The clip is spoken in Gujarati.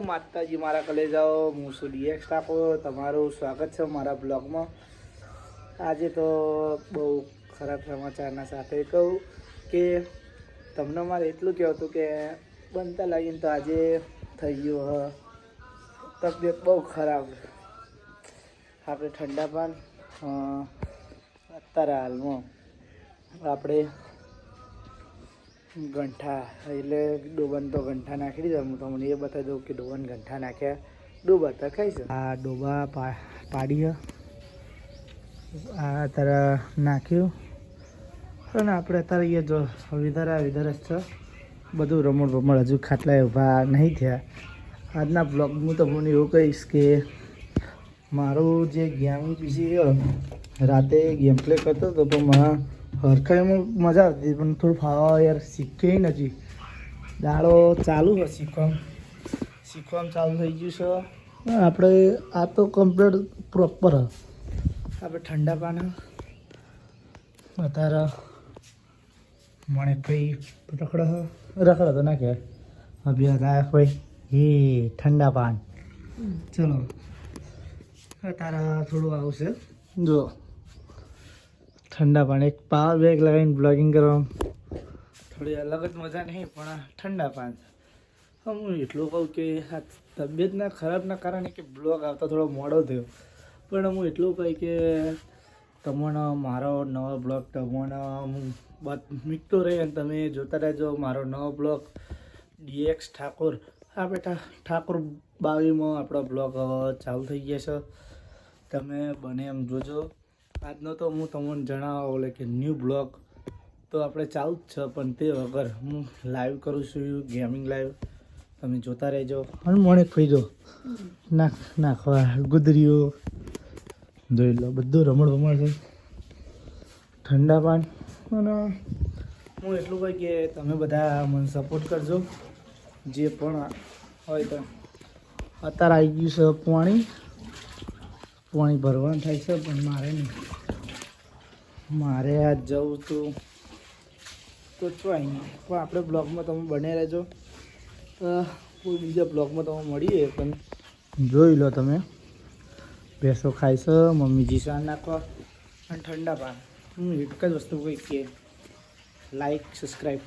માતાજી મારા કલેજાઓ, હું છું ડીએક્સ ઠાકોર. તમારું સ્વાગત છે મારા બ્લોગમાં. આજે તો બહુ ખરાબ સમાચારના સાથે કહું કે તમને મારે એટલું કહેવું હતું કે બનતા લાગીને તો આજે થઈ ગયું તબિયત બહુ ખરાબ. આપણે ઠંડા પાન અત્યારે હાલમાં આપણે ગંઠા એટલે ડોબાને તો ગંઠા નાખી દીધા. હું તમને એ બતાવી દઉં કે ડોબાને ગંઠા નાખ્યા. ડોબા તો ખાઈશ. આ ડોબા પાડી આ અત્યારે નાખ્યું અને આપણે અત્યારે એ જો વિધર જ છે. બધું રમણ હજુ ખાટલા ઊભા નહીં થયા. આજના બ્લોગમાં તો હું એવું કહીશ કે મારું જે ગેમિંગ પીસી રાતે ગેમ પ્લે કરતો હતો તો મને હરખાઈમાં મજા આવતી પણ થોડું ફાવા યાર શીખે નથી. દાડો ચાલુ છે શીખવામાં ચાલુ થઈ ગયું છે. આપણે આ તો કમ્પ્લીટ પ્રોપર આપણે ઠંડા પાના અત્યારે મને ભાઈ રખડો તો ના કહેવાય. અભ્યાસ આવ્યા ભાઈ એ ઠંડા પાન. ચલો અત્યારે થોડું આવશે જો ઠંડા પાન. એક પાવર બેગ લગાવીને બ્લોગિંગ કરવામાં થોડી અલગ જ મજા નહીં પણ ઠંડા પાન. હું એટલું કહું કે આ તબિયતના ખરાબના કારણે કે બ્લોગ આવતા થોડો મોડો થયો પણ હું એટલું કહી કે તમને મારો નવો બ્લોગ તમને મીકતો રહી અને તમે જોતા રહેજો મારો નવો બ્લોગ ડીએક્સ ઠાકોર. આપણે ઠાકોર 22માં આપણો બ્લોગ ચાલુ થઈ ગયા છે. તમે બને એમ જોજો. આજનો તો હું તમને જણાવવા બોલે કે ન્યૂ બ્લોગ તો આપણે ચાલુ જ છે પણ તે વગર હું લાઈવ કરું છું ગેમિંગ લાઈવ. તમે જોતા રહેજો. અને મોણે ખાઈ જો નાખવા ગુદરીઓ જોઈ લો બધું રમણ છે ઠંડા પાન. અને હું એટલું કહી કે તમે બધા મને સપોર્ટ કરજો જે પણ હોય તો. અત્યારે આવી ગયું છે પાણી ભરવાનું થાય છે પણ મારે નહીં. મારે આજ જવું તો ચોઈ નહીં પણ આપણે બ્લોગમાં તમે બને રહેજો. કોઈ બીજા બ્લોગમાં તમે મળીએ પણ જોઈ લો. તમે ભેંસો ખાય છે મમ્મીજી શાન નાખવા અને ઠંડા પાન. હું એક જ વસ્તુ કહી કે લાઈક સબસ્ક્રાઈબ